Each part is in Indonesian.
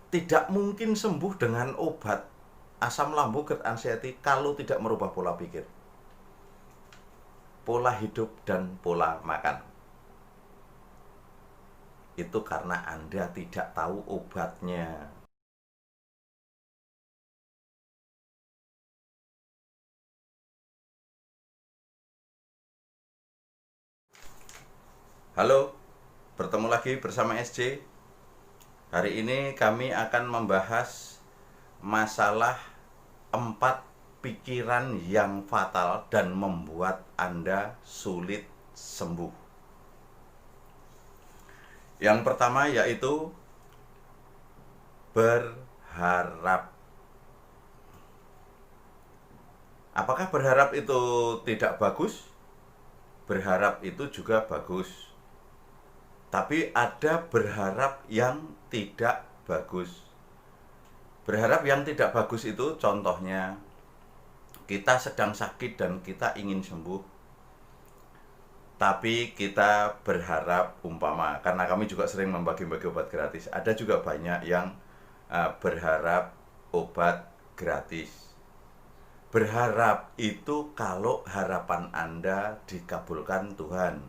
tidak mungkin sembuh dengan obat asam lambung, GERD, anxiety kalau tidak merubah pola pikir, pola hidup, dan pola makan. Itu karena Anda tidak tahu obatnya. Halo, bertemu lagi bersama SJ. Hari ini kami akan membahas masalah 4 pikiran yang fatal dan membuat Anda sulit sembuh. Yang pertama yaitu berharap. Apakah berharap itu tidak bagus? Berharap itu juga bagus. Tapi ada berharap yang tidak bagus. Berharap yang tidak bagus itu contohnya, kita sedang sakit dan kita ingin sembuh, tapi kita berharap, umpama, karena kami juga sering membagi-bagi obat gratis, ada juga banyak yang berharap obat gratis. Berharap itu kalau harapan Anda dikabulkan Tuhan,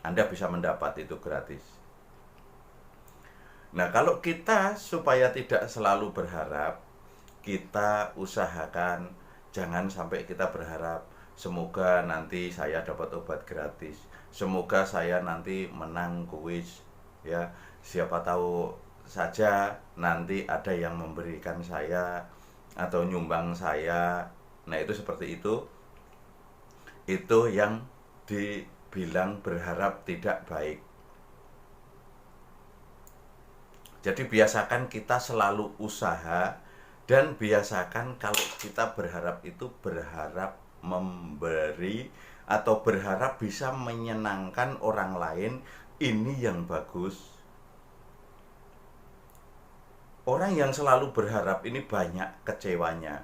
Anda bisa mendapat itu gratis. Nah, kalau kita supaya tidak selalu berharap, kita usahakan jangan sampai kita berharap semoga nanti saya dapat obat gratis, semoga saya nanti menang kuis, ya, siapa tahu saja nanti ada yang memberikan saya atau nyumbang saya. Nah, itu seperti itu yang dibilang berharap tidak baik. Jadi biasakan kita selalu usaha, dan biasakan kalau kita berharap itu berharap memberi atau berharap bisa menyenangkan orang lain. Ini yang bagus. Orang yang selalu berharap ini banyak kecewanya,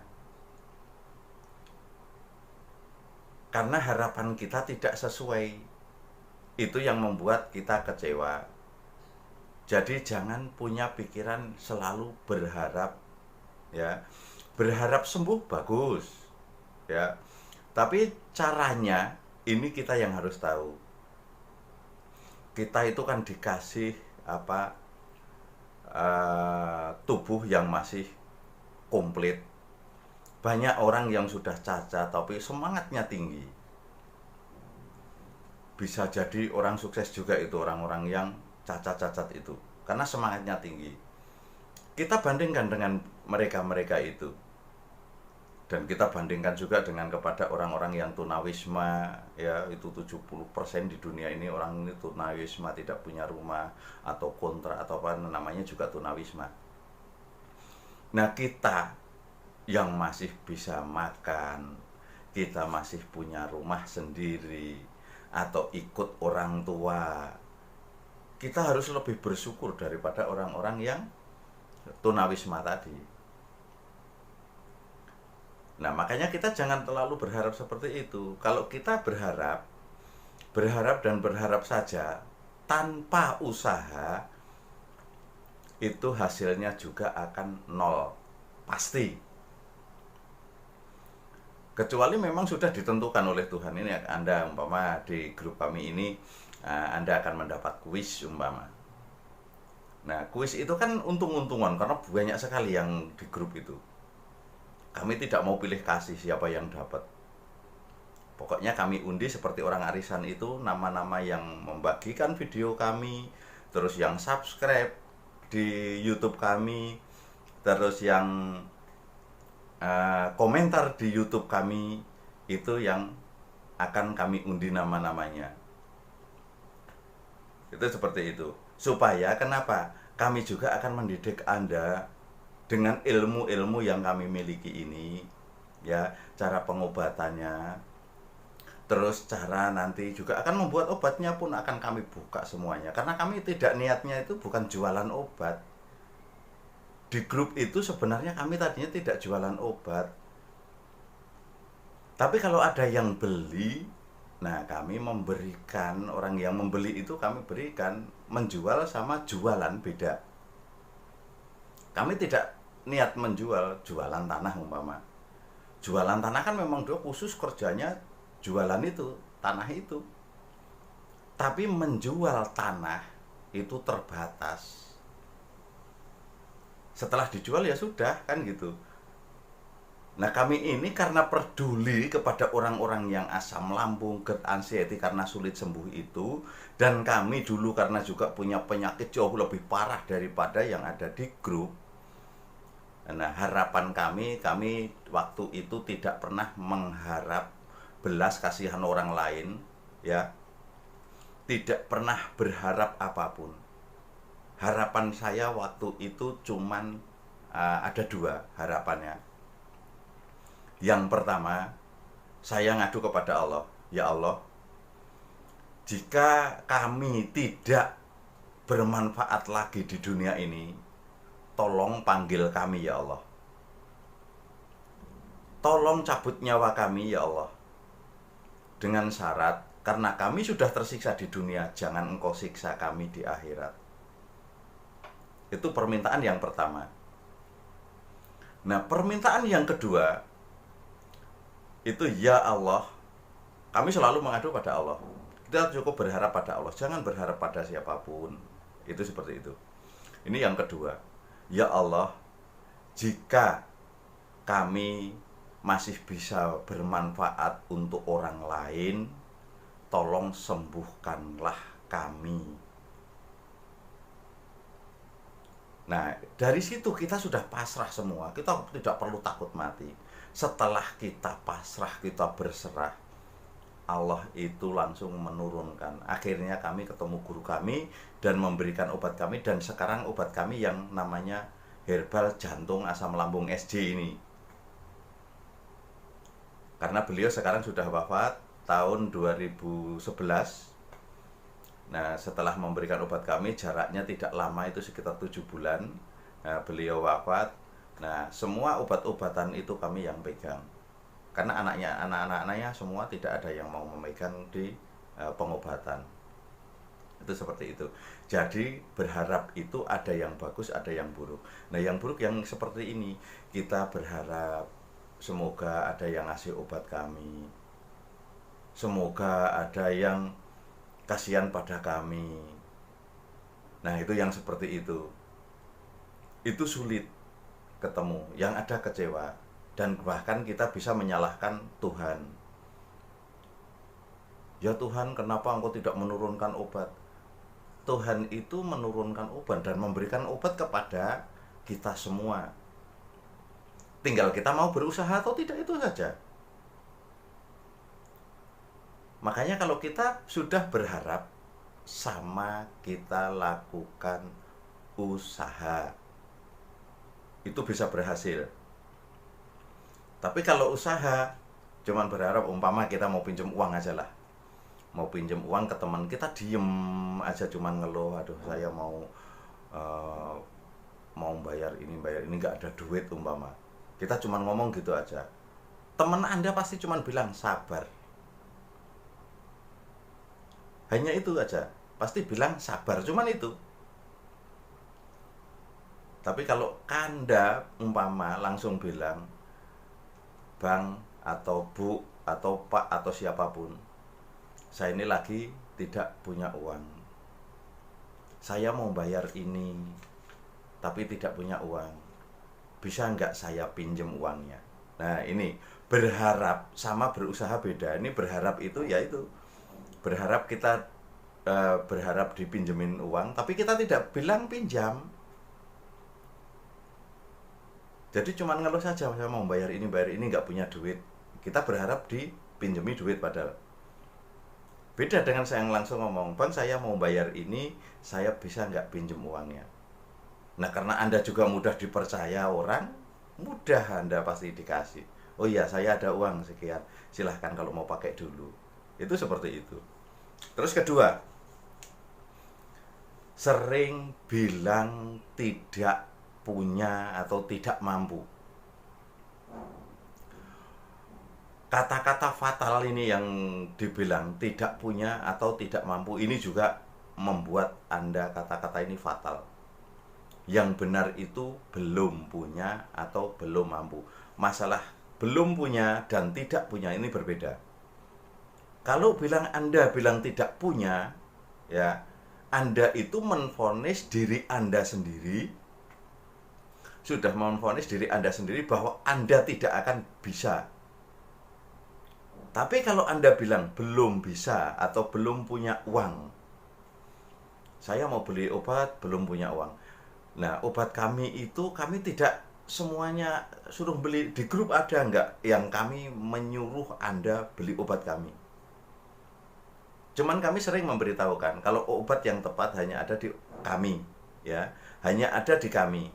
karena harapan kita tidak sesuai. Itu yang membuat kita kecewa. Jadi jangan punya pikiran selalu berharap, ya. Berharap sembuh bagus, ya. Tapi caranya ini kita yang harus tahu. Kita itu kan dikasih tubuh yang masih komplit. Banyak orang yang sudah cacat tapi semangatnya tinggi. Bisa jadi orang sukses juga itu orang-orang yang cacat-cacat itu, karena semangatnya tinggi. Kita bandingkan dengan mereka-mereka itu, dan kita bandingkan juga dengan kepada orang-orang yang tunawisma, ya, itu 70% di dunia ini orang ini tunawisma, tidak punya rumah atau kontrak atau apa namanya juga tunawisma. Nah, kita yang masih bisa makan, kita masih punya rumah sendiri atau ikut orang tua, kita harus lebih bersyukur daripada orang-orang yang tunawisma tadi. Nah, makanya kita jangan terlalu berharap seperti itu. Kalau kita berharap dan berharap saja tanpa usaha, itu hasilnya juga akan nol, pasti. Kecuali memang sudah ditentukan oleh Tuhan, ini Anda umpama di grup kami ini Anda akan mendapat kuis umpama. Nah, kuis itu kan untung-untungan karena banyak sekali yang di grup itu. Kami tidak mau pilih kasih siapa yang dapat. Pokoknya kami undi seperti orang arisan itu, nama-nama yang membagikan video kami, terus yang subscribe di YouTube kami, terus yang komentar di YouTube kami, itu yang akan kami undi nama-namanya. Itu seperti itu. Supaya kenapa? Kami juga akan mendidik Anda dengan ilmu-ilmu yang kami miliki ini, ya, cara pengobatannya. Terus cara nanti juga akan membuat obatnya pun akan kami buka semuanya. Karena kami tidak, niatnya itu bukan jualan obat. Di grup itu sebenarnya kami tadinya tidak jualan obat. Tapi kalau ada yang beli, nah kami memberikan, orang yang membeli itu kami berikan. Menjual sama jualan beda. Kami tidak niat menjual, jualan tanah umpama. Jualan tanah kan memang dia khusus kerjanya jualan itu, tanah itu. Tapi menjual tanah itu terbatas. Setelah dijual ya sudah, kan gitu. Nah, kami ini karena peduli kepada orang-orang yang asam lambung, GERD, anxiety karena sulit sembuh itu, dan kami dulu karena juga punya penyakit jauh lebih parah daripada yang ada di grup. Nah, harapan kami waktu itu tidak pernah mengharap belas kasihan orang lain, ya. Tidak pernah berharap apapun. Harapan saya waktu itu cuman ada dua harapannya. Yang pertama, saya ngadu kepada Allah, ya Allah, jika kami tidak bermanfaat lagi di dunia ini, tolong panggil kami ya Allah. Tolong cabut nyawa kami ya Allah. Dengan syarat, karena kami sudah tersiksa di dunia, jangan Engkau siksa kami di akhirat. Itu permintaan yang pertama. Nah, permintaan yang kedua, itu ya Allah, kami selalu mengadu pada Allah. Kita cukup berharap pada Allah, jangan berharap pada siapapun. Itu seperti itu. Ini yang kedua. Ya Allah, jika kami masih bisa bermanfaat untuk orang lain, tolong sembuhkanlah kami. Nah, dari situ kita sudah pasrah semua. Kita tidak perlu takut mati. Setelah kita pasrah, kita berserah, Allah itu langsung menurunkan. Akhirnya kami ketemu guru kami dan memberikan obat kami. Dan sekarang obat kami yang namanya herbal jantung asam lambung SJ ini. Karena beliau sekarang sudah wafat tahun 2011. Nah, setelah memberikan obat kami, jaraknya tidak lama, itu sekitar 7 bulan. Nah, beliau wafat. Nah, semua obat-obatan itu kami yang pegang. Karena anak-anaknya semua tidak ada yang mau memegang di pengobatan. Itu seperti itu. Jadi berharap itu ada yang bagus, ada yang buruk. Nah, yang buruk yang seperti ini, kita berharap semoga ada yang ngasih obat kami. Semoga ada yang kasihan pada kami. Nah, itu yang seperti itu. Itu sulit ketemu, yang ada kecewa, dan bahkan kita bisa menyalahkan Tuhan. Ya Tuhan, kenapa Engkau tidak menurunkan obat? Tuhan itu menurunkan obat dan memberikan obat kepada kita semua. Tinggal kita mau berusaha atau tidak, itu saja. Makanya kalau kita sudah berharap, sama kita lakukan usaha, itu bisa berhasil. Tapi kalau usaha cuman berharap, umpama kita mau pinjam uang aja lah, mau pinjam uang ke teman kita, diem aja cuman ngeluh, aduh saya mau bayar ini nggak ada duit umpama. Kita cuman ngomong gitu aja, teman Anda pasti cuman bilang sabar. Hanya itu aja, pasti bilang sabar, cuman itu. Tapi kalau Anda umpama langsung bilang, Bang atau Bu atau Pak atau siapapun, saya ini lagi tidak punya uang, saya mau bayar ini tapi tidak punya uang, bisa nggak saya pinjam uangnya? Nah, ini berharap sama berusaha beda. Ini berharap itu ya itu, berharap kita berharap dipinjemin uang, tapi kita tidak bilang pinjam. Jadi cuma ngeluh saja, saya mau bayar ini nggak punya duit. Kita berharap dipinjemi duit, padahal beda dengan saya yang langsung ngomong, Bang saya mau bayar ini, saya bisa nggak pinjem uangnya? Nah, karena Anda juga mudah dipercaya orang, mudah Anda pasti dikasih. Oh iya, saya ada uang sekian, silahkan kalau mau pakai dulu. Itu seperti itu. Terus kedua, sering bilang tidak punya atau tidak mampu. Kata-kata fatal ini yang dibilang tidak punya atau tidak mampu, ini juga membuat Anda kata-kata ini fatal. Yang benar itu belum punya atau belum mampu. Masalah belum punya dan tidak punya ini berbeda. Kalau Anda bilang tidak punya, ya, Anda itu menvonis diri Anda sendiri, sudah menvonis diri Anda sendiri bahwa Anda tidak akan bisa. Tapi kalau Anda bilang belum bisa atau belum punya uang, saya mau beli obat, belum punya uang. Nah, obat kami itu kami tidak semuanya suruh beli. Di grup ada enggak yang kami menyuruh Anda beli obat kami? Cuman kami sering memberitahukan kalau obat yang tepat hanya ada di kami, ya, hanya ada di kami.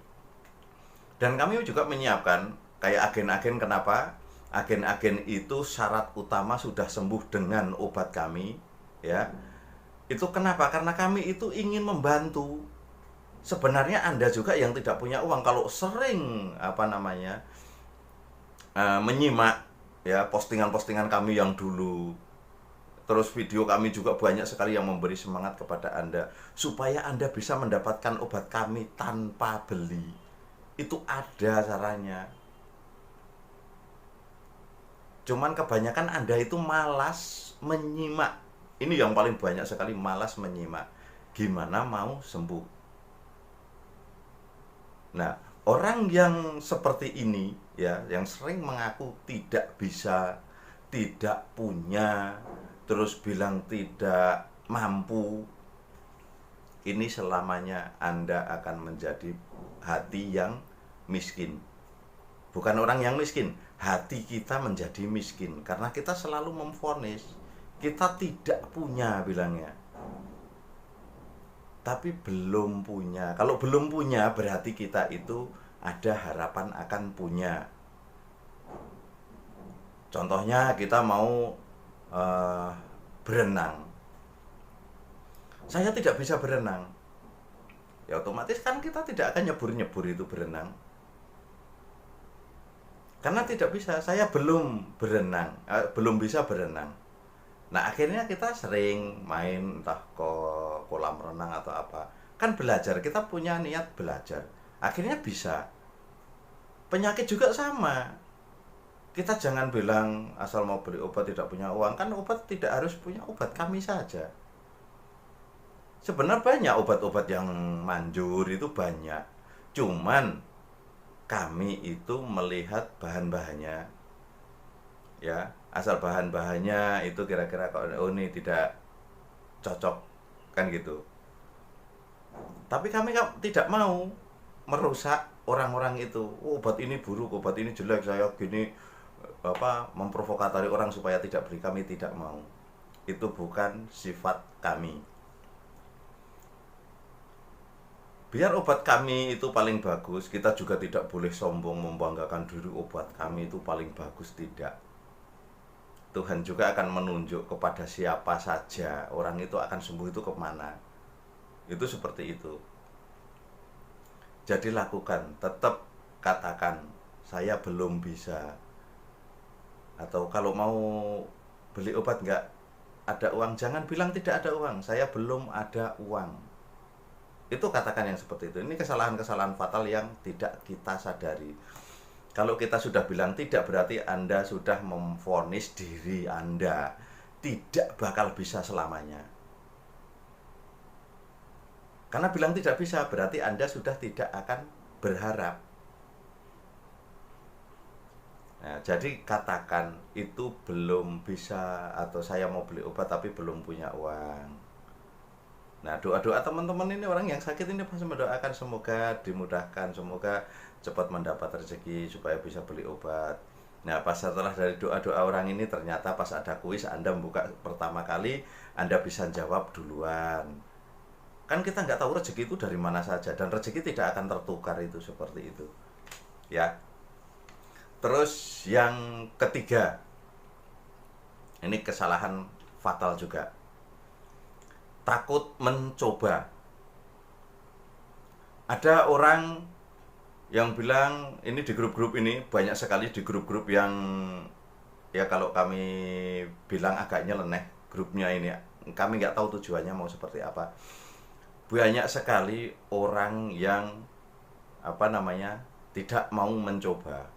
Dan kami juga menyiapkan kayak agen-agen. Kenapa? Agen-agen itu syarat utama sudah sembuh dengan obat kami, ya. Itu kenapa? Karena kami itu ingin membantu. Sebenarnya Anda juga yang tidak punya uang, kalau sering menyimak, ya, postingan-postingan kami yang dulu, terus video kami juga banyak sekali yang memberi semangat kepada Anda supaya Anda bisa mendapatkan obat kami tanpa beli. Itu ada caranya. Cuman kebanyakan Anda itu malas menyimak. Ini yang paling banyak sekali, malas menyimak. Gimana mau sembuh? Nah, orang yang seperti ini, ya, yang sering mengaku tidak bisa, tidak punya, terus bilang tidak mampu, ini selamanya Anda akan menjadi hati yang miskin. Bukan orang yang miskin, hati kita menjadi miskin karena kita selalu memvonis kita tidak punya, bilangnya. Tapi belum punya. Kalau belum punya berarti kita itu ada harapan akan punya. Contohnya kita mau berenang. Saya tidak bisa berenang. Ya otomatis kan kita tidak akan nyebur-nyebur itu berenang. Karena tidak bisa, saya belum berenang, belum bisa berenang. Nah, akhirnya kita sering main entah ke kolam renang atau apa. Kan belajar, kita punya niat belajar. Akhirnya bisa. Penyakit juga sama. Kita jangan bilang asal mau beli obat tidak punya uang. Kan obat tidak harus punya obat, kami saja. Sebenarnya banyak obat-obat yang manjur, itu banyak. Cuman kami itu melihat bahan-bahannya, ya, asal bahan-bahannya itu kira-kira oh ini tidak cocok, kan gitu. Tapi kami tidak mau merusak orang-orang itu. Oh, obat ini buruk, obat ini jelek, saya gini memprovokasi orang supaya tidak beli. Kami tidak mau. Itu bukan sifat kami. Biar obat kami itu paling bagus, kita juga tidak boleh sombong membanggakan diri obat kami itu paling bagus, tidak. Tuhan juga akan menunjuk kepada siapa saja orang itu akan sembuh itu kemana. Itu seperti itu. Jadi lakukan, tetap katakan saya belum bisa. Atau kalau mau beli obat nggak ada uang, jangan bilang tidak ada uang, saya belum ada uang. Itu katakan yang seperti itu. Ini kesalahan-kesalahan fatal yang tidak kita sadari. Kalau kita sudah bilang tidak, berarti Anda sudah memvonis diri Anda tidak bakal bisa selamanya. Karena bilang tidak bisa, berarti Anda sudah tidak akan berharap. Nah, jadi katakan itu belum bisa, atau saya mau beli obat tapi belum punya uang. Nah, doa-doa teman-teman ini, orang yang sakit ini pasti mendoakan semoga dimudahkan, semoga cepat mendapat rezeki supaya bisa beli obat. Nah, pas setelah dari doa-doa orang ini, ternyata pas ada kuis Anda membuka pertama kali, Anda bisa jawab duluan. Kan kita nggak tahu rezeki itu dari mana saja, dan rezeki tidak akan tertukar, itu seperti itu. Ya. Terus yang ketiga, ini kesalahan fatal juga. Takut mencoba. Ada orang yang bilang, ini di grup-grup ini, banyak sekali di grup-grup yang, ya kalau kami bilang agak nyeleneh grupnya ini, kami nggak tahu tujuannya mau seperti apa. Banyak sekali orang yang apa namanya, tidak mau mencoba.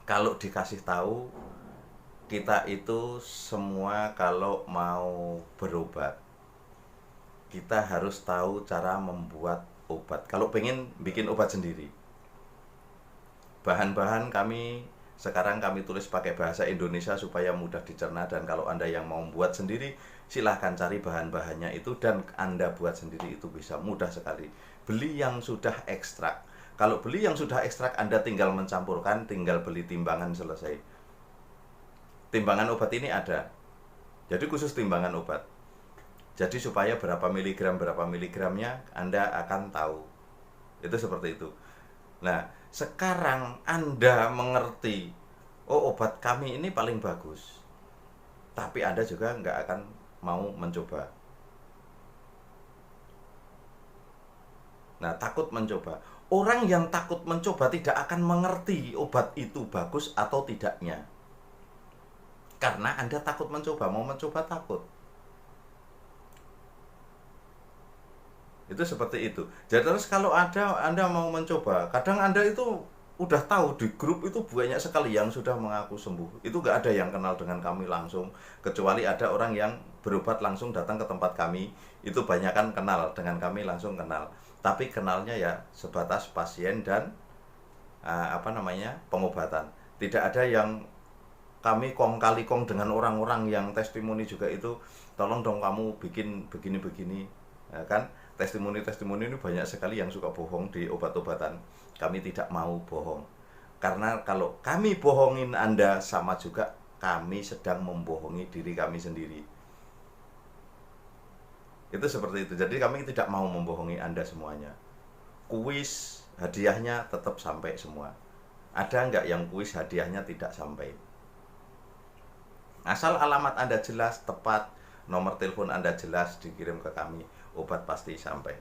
Kalau dikasih tahu, kita itu semua kalau mau berobat, kita harus tahu cara membuat obat. Kalau pengen bikin obat sendiri, bahan-bahan sekarang kami tulis pakai bahasa Indonesia supaya mudah dicerna, dan kalau Anda yang mau buat sendiri, silahkan cari bahan-bahannya itu dan Anda buat sendiri, itu bisa mudah sekali. Beli yang sudah ekstrak. Kalau beli yang sudah ekstrak, Anda tinggal mencampurkan, tinggal beli timbangan, selesai. Timbangan obat ini ada. Jadi khusus timbangan obat. Jadi supaya berapa miligramnya Anda akan tahu. Itu seperti itu. Nah, sekarang Anda mengerti, oh obat kami ini paling bagus, tapi Anda juga nggak akan mau mencoba. Nah, takut mencoba. Orang yang takut mencoba tidak akan mengerti obat itu bagus atau tidaknya. Karena Anda takut mencoba, mau mencoba takut. Itu seperti itu. Jadi terus kalau Anda mau mencoba, kadang Anda itu udah tahu di grup itu banyak sekali yang sudah mengaku sembuh. Itu nggak ada yang kenal dengan kami langsung, kecuali ada orang yang berobat langsung datang ke tempat kami, itu banyak kan kenal dengan kami, langsung kenal. Tapi kenalnya ya sebatas pasien dan pengobatan. Tidak ada yang kami kong kali kong dengan orang-orang yang testimoni juga itu, tolong dong kamu bikin begini-begini, ya kan? Testimoni ini banyak sekali yang suka bohong di obat-obatan. Kami tidak mau bohong, karena kalau kami bohongin Anda, sama juga kami sedang membohongi diri kami sendiri. Itu seperti itu. Jadi kami tidak mau membohongi Anda semuanya. Kuis hadiahnya tetap sampai semua. Ada nggak yang kuis hadiahnya tidak sampai? Asal alamat Anda jelas, tepat, nomor telepon Anda jelas, dikirim ke kami, obat pasti sampai.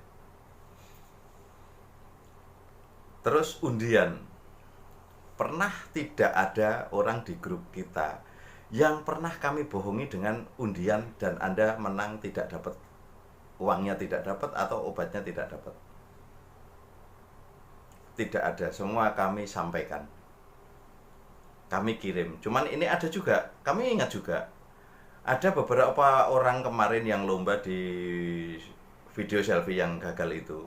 Terus undian. Pernah tidak ada orang di grup kita yang pernah kami bohongi dengan undian dan Anda menang tidak dapat, uangnya tidak dapat atau obatnya tidak dapat? Tidak ada, semua kami sampaikan, kami kirim. Cuman ini ada juga, kami ingat juga, ada beberapa orang kemarin yang lomba di video selfie yang gagal itu,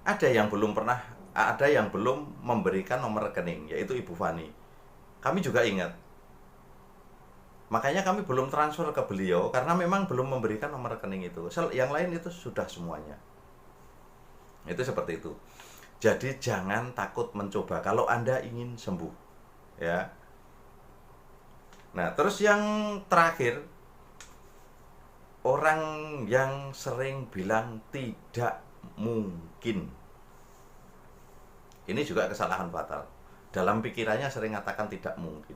ada yang belum memberikan nomor rekening, yaitu Ibu Fani. Kami juga ingat, makanya kami belum transfer ke beliau, karena memang belum memberikan nomor rekening itu. Yang lain itu sudah semuanya. Itu seperti itu. Jadi jangan takut mencoba kalau Anda ingin sembuh, ya. Nah, terus yang terakhir, orang yang sering bilang tidak mungkin. Ini juga kesalahan fatal. Dalam pikirannya sering mengatakan tidak mungkin.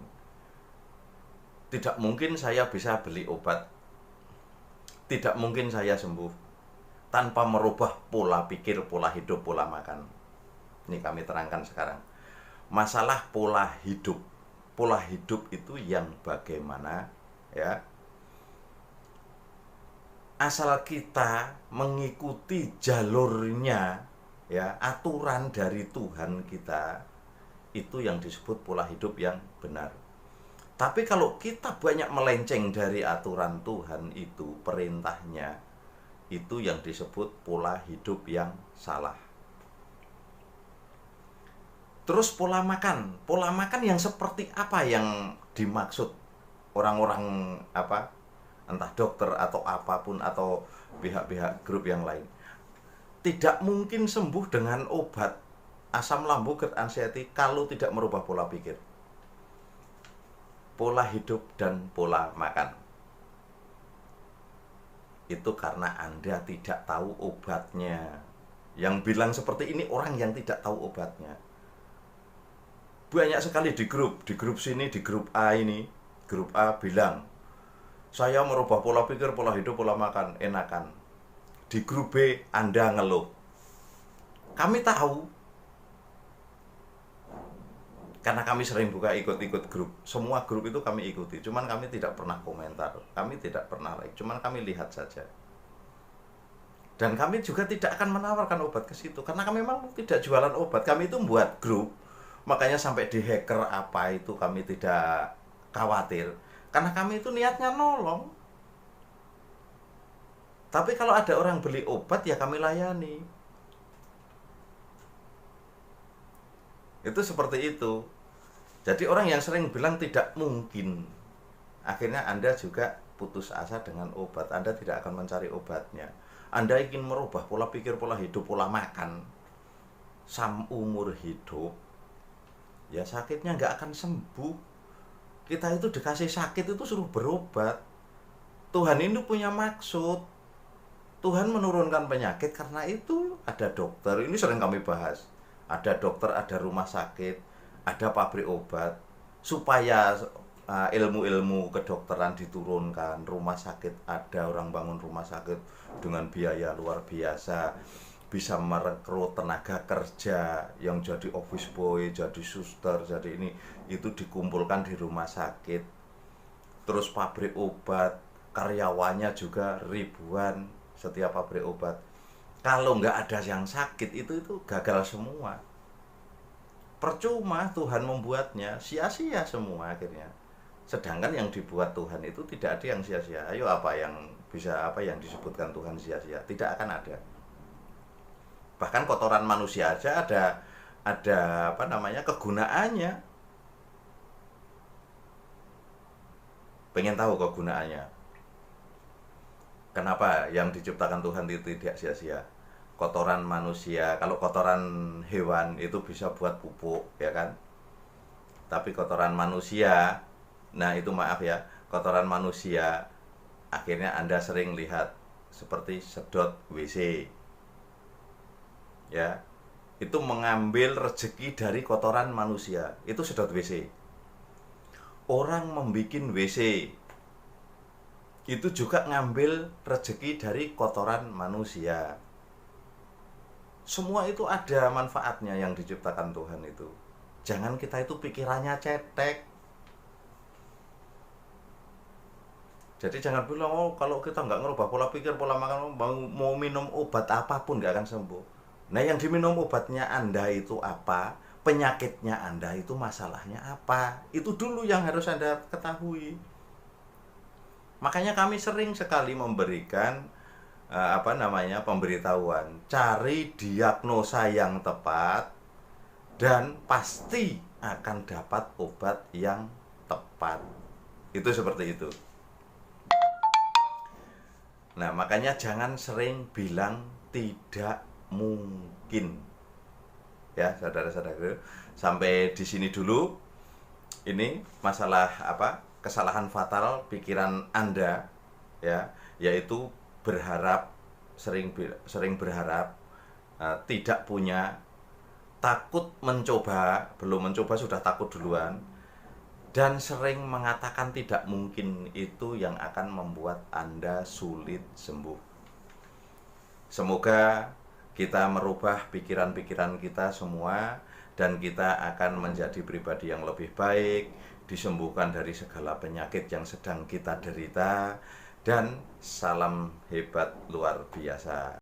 Tidak mungkin saya bisa beli obat. Tidak mungkin saya sembuh tanpa merubah pola pikir, pola hidup, pola makan. Ini kami terangkan sekarang. Masalah pola hidup. Pola hidup itu yang bagaimana, ya? Asal kita mengikuti jalurnya, ya, aturan dari Tuhan kita, itu yang disebut pola hidup yang benar. Tapi kalau kita banyak melenceng dari aturan Tuhan itu, perintahnya, itu yang disebut pola hidup yang salah. Terus pola makan yang seperti apa yang dimaksud orang-orang entah dokter atau apapun atau pihak-pihak grup yang lain. Tidak mungkin sembuh dengan obat asam lambung, GERD, anxiety kalau tidak merubah pola pikir, pola hidup, dan pola makan. Itu karena Anda tidak tahu obatnya. Yang bilang seperti ini orang yang tidak tahu obatnya. Banyak sekali di grup sini, di grup A ini, grup A bilang, saya merubah pola pikir, pola hidup, pola makan, enakan. Di grup B Anda ngeluh. Kami tahu, karena kami sering buka ikut grup. Semua grup itu kami ikuti, cuman kami tidak pernah komentar, kami tidak pernah like, cuman kami lihat saja. Dan kami juga tidak akan menawarkan obat ke situ karena kami memang tidak jualan obat. Kami itu membuat grup. Makanya sampai di hacker apa itu kami tidak khawatir karena kami itu niatnya nolong. Tapi kalau ada orang beli obat ya kami layani. Itu seperti itu. Jadi orang yang sering bilang tidak mungkin, akhirnya Anda juga putus asa dengan obat. Anda tidak akan mencari obatnya. Anda ingin merubah pola pikir, pola hidup, pola makan umur hidup, ya sakitnya nggak akan sembuh. Kita itu dikasih sakit itu suruh berobat. Tuhan ini punya maksud. Tuhan menurunkan penyakit karena itu ada dokter. Ini sering kami bahas. Ada dokter, ada rumah sakit, ada pabrik obat, supaya ilmu-ilmu kedokteran diturunkan. Rumah sakit ada, orang bangun rumah sakit dengan biaya luar biasa, bisa merekrut tenaga kerja yang jadi office boy, jadi suster, jadi ini, itu dikumpulkan di rumah sakit. Terus pabrik obat, karyawannya juga ribuan setiap pabrik obat. Kalau nggak ada yang sakit itu gagal semua. Percuma Tuhan membuatnya, sia-sia semua akhirnya. Sedangkan yang dibuat Tuhan itu tidak ada yang sia-sia. Ayo apa yang disebutkan Tuhan sia-sia? Tidak akan ada. Bahkan kotoran manusia aja ada kegunaannya. Pengen tahu kegunaannya? Kenapa yang diciptakan Tuhan itu tidak sia-sia? Kotoran manusia, kalau kotoran hewan itu bisa buat pupuk, ya kan? Tapi kotoran manusia, nah itu maaf ya, kotoran manusia akhirnya Anda sering lihat seperti sedot WC. Ya. Itu mengambil rezeki dari kotoran manusia. Itu sedot WC. Orang membikin WC itu juga ngambil rezeki dari kotoran manusia. Semua itu ada manfaatnya yang diciptakan Tuhan itu. Jangan kita itu pikirannya cetek. Jadi jangan bilang, oh kalau kita nggak ngerubah pola pikir, pola makan, mau minum obat apapun nggak akan sembuh. Nah yang diminum obatnya Anda itu apa? Penyakitnya Anda itu masalahnya apa? Itu dulu yang harus Anda ketahui. Makanya kami sering sekali memberikan pemberitahuan, cari diagnosa yang tepat dan pasti akan dapat obat yang tepat. Itu seperti itu. Nah, makanya jangan sering bilang tidak mungkin. Ya, saudara-saudara, sampai di sini dulu. Ini masalah kesalahan fatal pikiran Anda, ya, yaitu sering berharap, tidak punya, takut mencoba, belum mencoba sudah takut duluan, dan sering mengatakan tidak mungkin. Itu yang akan membuat Anda sulit sembuh. Semoga kita merubah pikiran-pikiran kita semua dan kita akan menjadi pribadi yang lebih baik, disembuhkan dari segala penyakit yang sedang kita derita. Dan salam hebat luar biasa.